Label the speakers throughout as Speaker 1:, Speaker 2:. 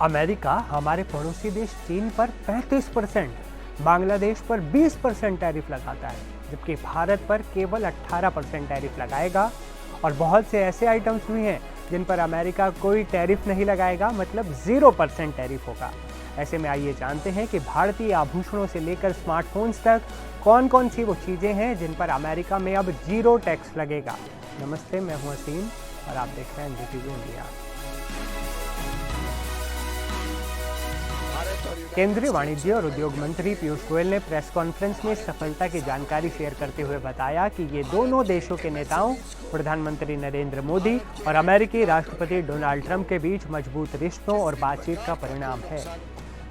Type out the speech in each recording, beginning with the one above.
Speaker 1: America हमारे पड़ोसी देश चीन पर 35%, बांग्लादेश पर 20% टैरिफ लगाता है, जबकि भारत पर केवल 18% टैरिफ लगाएगा। और बहुत से ऐसे आइटम्स भी हैं जिन पर अमेरिका कोई टैरिफ नहीं लगाएगा, मतलब 0% टैरिफ होगा। ऐसे में आइए जानते हैं कि भारतीय आभूषणों से लेकर स्मार्टफोन्स तक कौन कौन सी वो चीज़ें हैं जिन पर अमेरिका में अब 0 टैक्स लगेगा। नमस्ते, मैं हूं असीम और आप देख रहे हैं एनडीटीवी इंडिया। केंद्रीय वाणिज्य और उद्योग मंत्री पीयूष गोयल ने प्रेस कॉन्फ्रेंस में सफलता की जानकारी शेयर करते हुए बताया कि ये दोनों देशों के नेताओं, प्रधानमंत्री नरेंद्र मोदी और अमेरिकी राष्ट्रपति डोनाल्ड ट्रंप के बीच मजबूत रिश्तों और बातचीत का परिणाम है,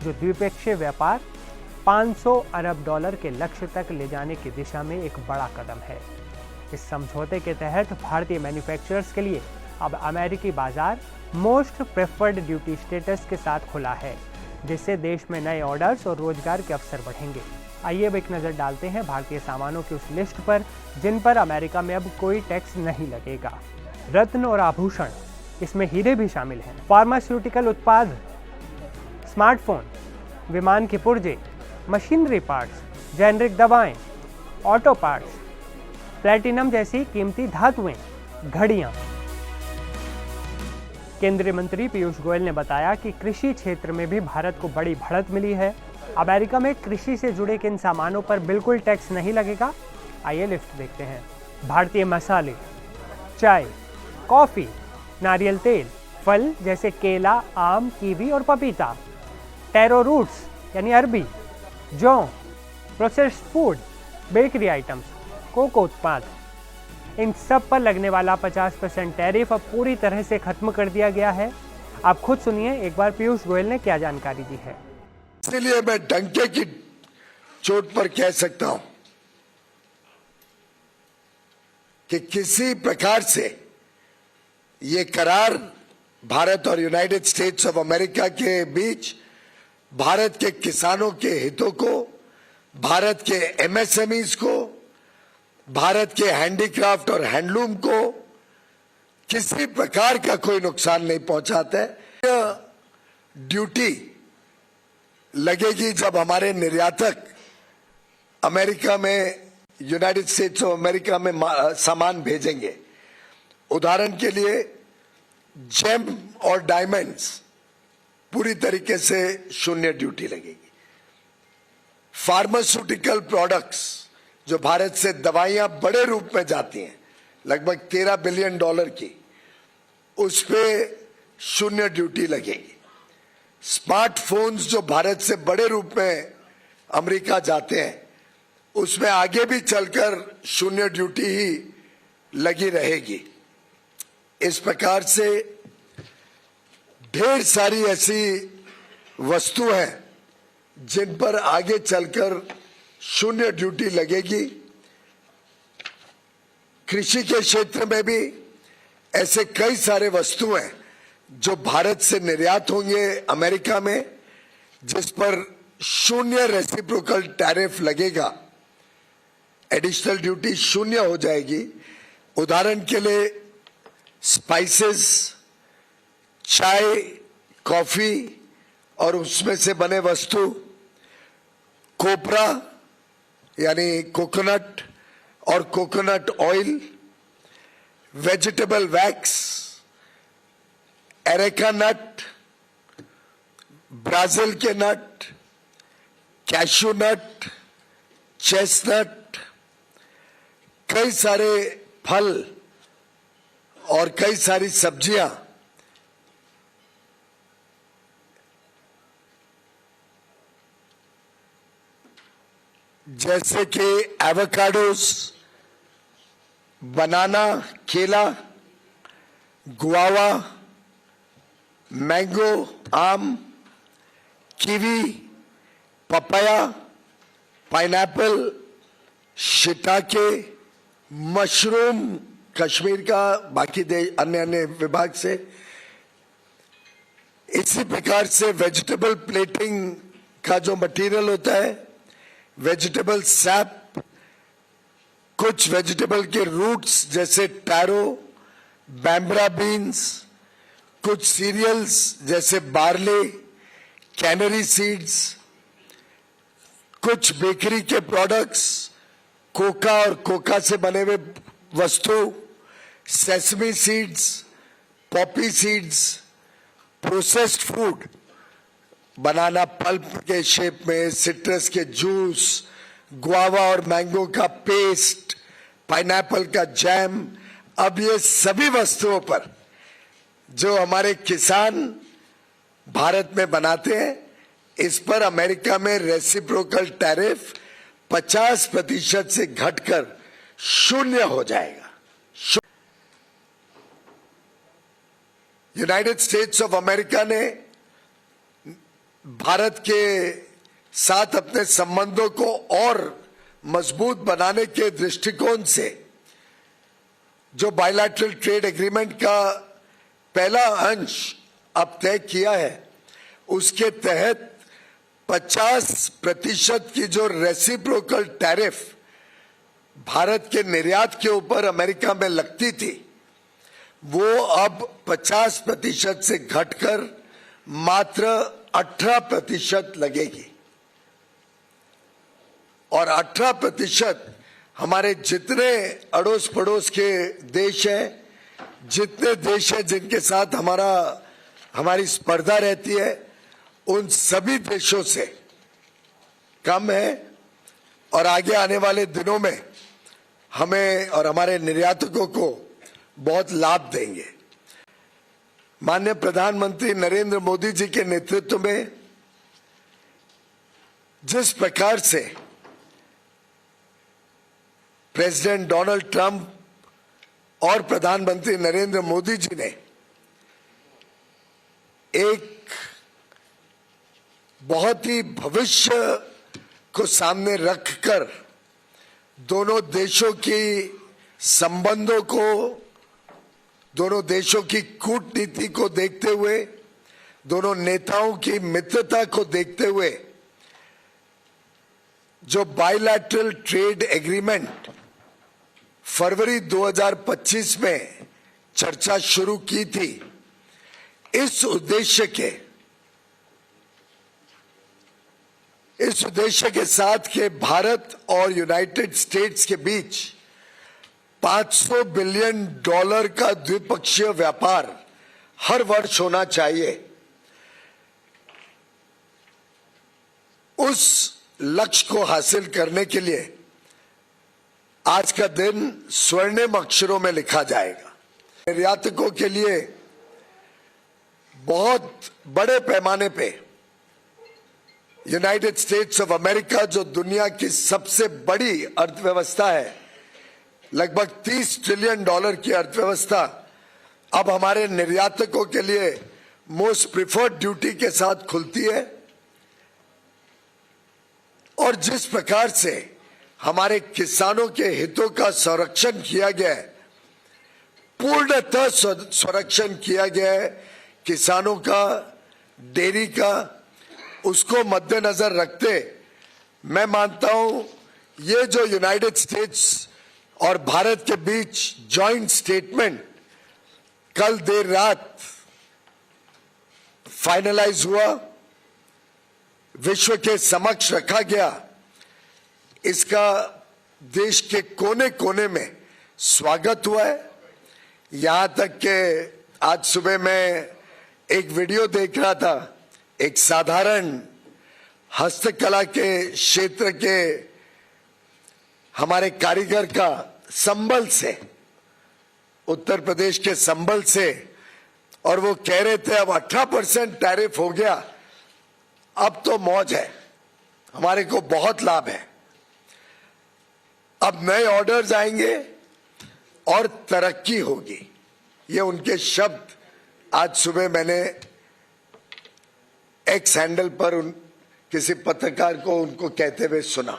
Speaker 1: जो द्विपक्षीय व्यापार $500 अरब के लक्ष्य तक ले जाने की दिशा में एक बड़ा कदम है। इस समझौते के तहत भारतीय मैन्युफैक्चरर्स के लिए अब अमेरिकी बाजार मोस्ट प्रेफर्ड ड्यूटी स्टेटस के साथ खुला है, जिससे देश में नए ऑर्डर्स और रोजगार के अवसर बढ़ेंगे। आइए अब एक नज़र डालते हैं भारतीय सामानों की उस लिस्ट पर जिन पर अमेरिका में अब कोई टैक्स नहीं लगेगा। रत्न और आभूषण, इसमें हीरे भी शामिल हैं। फार्मास्यूटिकल उत्पाद, स्मार्टफोन, विमान के पुर्जे, मशीनरी पार्ट्स, जेनरिक दवाएं, ऑटो पार्ट्स, प्लेटिनम जैसी कीमती धातुएं, घड़ियां। केंद्रीय मंत्री पीयूष गोयल ने बताया कि कृषि क्षेत्र में भी भारत को बड़ी बढ़त मिली है। अमेरिका में कृषि से जुड़े किन सामानों पर बिल्कुल टैक्स नहीं लगेगा, आइए लिस्ट देखते हैं। भारतीय मसाले, चाय, कॉफी, नारियल तेल, फल जैसे केला, आम, कीवी और पपीता, टैरो रूट्स यानी अरबी, जौ, processed food, bakery items, cocoa उत्पाद, इन सब पर लगने वाला 50% टैरिफ अब पूरी तरह से खत्म कर दिया गया है। आप खुद सुनिए एक बार पीयूष गोयल ने क्या जानकारी दी है।
Speaker 2: इसलिए मैं डंके की चोट पर कह सकता हूं कि किसी प्रकार से ये करार भारत और यूनाइटेड स्टेट्स ऑफ अमेरिका के बीच भारत के किसानों के हितों को, भारत के एमएसएमईज को, भारत के हैंडीक्राफ्ट और हैंडलूम को किसी प्रकार का कोई नुकसान नहीं पहुंचाता है। ड्यूटी लगेगी जब हमारे निर्यातक अमेरिका में, यूनाइटेड स्टेट्स ऑफ अमेरिका में सामान भेजेंगे। उदाहरण के लिए जेम और डायमंड्स पूरी तरीके से 0 ड्यूटी लगेगी। फार्मास्यूटिकल प्रोडक्ट्स, जो भारत से दवाइयां बड़े रूप में जाती हैं, लगभग $13 बिलियन की, उस पे 0 ड्यूटी लगेगी। स्मार्टफोन्स जो भारत से बड़े रूप में अमेरिका जाते हैं, उसमें आगे भी चलकर 0 ड्यूटी ही लगी रहेगी। इस प्रकार से ढेर सारी ऐसी वस्तु हैं जिन पर आगे चलकर 0 ड्यूटी लगेगी। कृषि के क्षेत्र में भी ऐसे कई सारे वस्तु हैं जो भारत से निर्यात होंगे अमेरिका में, जिस पर 0 रेसिप्रोकल टैरिफ लगेगा। एडिशनल ड्यूटी 0 हो जाएगी। उदाहरण के लिए स्पाइसेस, चाय, कॉफी और उसमें से बने वस्तु, कोपरा यानी कोकोनट और coconut oil, vegetable wax, areca nut, Brazil के नट, कैशू नट, चेस्टनट, कई सारे फल और कई सारी सब्जियां, जैसे कि एवोकाडोस, बनाना, केला, गुआवा, मैंगो, आम, kiwi, papaya, pineapple, shiitake, mushroom Kashmir का, बाकी अन्य विभाग से। इसी प्रकार से वेजिटेबल प्लेटिंग का जो मटेरियल होता है, वेजिटेबल सैप, कुछ वेजिटेबल के रूट्स जैसे टैरो, बैम्ब्रा बीन्स, कुछ सीरियल्स जैसे बार्ले, कैनरी सीड्स, कुछ बेकरी के प्रोडक्ट्स, कोका और कोका से बने हुए वस्तु, sesame seeds, poppy seeds, processed food, banana pulp के शेप में, सिट्रस के जूस, गुआवा और मैंगो का पेस्ट, पाइनएप्पल का जैम, अब ये सभी वस्तुओं पर जो हमारे किसान भारत में बनाते हैं, इस पर अमेरिका में रेसिप्रोकल टैरिफ 50% से घटकर 0 हो जाएगा। यूनाइटेड स्टेट्स ऑफ अमेरिका ने भारत के साथ अपने संबंधों को और मजबूत बनाने के दृष्टिकोण से जो बायलैटरल ट्रेड एग्रीमेंट का पहला अंश अब तय किया है, उसके तहत 50% की जो रेसिप्रोकल टैरिफ भारत के निर्यात के ऊपर अमेरिका में लगती थी, वो अब 50% से घटकर मात्र 18% लगेगी। और 18% हमारे जितने अड़ोस पड़ोस के देश हैं, जितने देश हैं जिनके साथ हमारी स्पर्धा रहती है, उन सभी देशों से कम है और आगे आने वाले दिनों में हमें और हमारे निर्यातकों को बहुत लाभ देंगे। माननीय प्रधानमंत्री नरेंद्र मोदी जी के नेतृत्व में जिस प्रकार से प्रेसिडेंट डोनाल्ड ट्रंप और प्रधानमंत्री नरेंद्र मोदी जी ने एक बहुत ही भविष्य को सामने रखकर दोनों देशों की संबंधों को, दोनों देशों की कूटनीति को देखते हुए, दोनों नेताओं की मित्रता को देखते हुए जो बायलैटरल ट्रेड एग्रीमेंट फरवरी 2025 में चर्चा शुरू की थी, इस उद्देश्य के साथ के भारत और यूनाइटेड स्टेट्स के बीच $500 बिलियन का द्विपक्षीय व्यापार हर वर्ष होना चाहिए, उस लक्ष्य को हासिल करने के लिए आज का दिन स्वर्णिम अक्षरों में लिखा जाएगा। निर्यातकों के लिए बहुत बड़े पैमाने पे यूनाइटेड स्टेट्स ऑफ अमेरिका, जो दुनिया की सबसे बड़ी अर्थव्यवस्था है, लगभग $30 ट्रिलियन की अर्थव्यवस्था, अब हमारे निर्यातकों के लिए मोस्ट प्रिफर्ड ड्यूटी के साथ खुलती है। और जिस प्रकार से हमारे किसानों के हितों का संरक्षण किया गया है, पूर्णतः संरक्षण किया गया है किसानों का, डेयरी का, उसको मद्देनजर रखते मैं मानता हूं ये जो यूनाइटेड स्टेट्स और भारत के बीच जॉइंट स्टेटमेंट कल देर रात फाइनलाइज हुआ, विश्व के समक्ष रखा गया, इसका देश के कोने कोने में स्वागत हुआ है। यहां तक कि आज सुबह मैं एक वीडियो देख रहा था, एक साधारण हस्तकला के क्षेत्र के हमारे कारीगर का संबल से, उत्तर प्रदेश के संबल से, और वो कह रहे थे अब 18% टैरिफ हो गया, अब तो मौज है, हमारे को बहुत लाभ है, अब नए ऑर्डर्स आएंगे और तरक्की होगी। ये उनके शब्द आज सुबह मैंने एक्स हैंडल पर किसी पत्रकार को उनको कहते हुए सुना।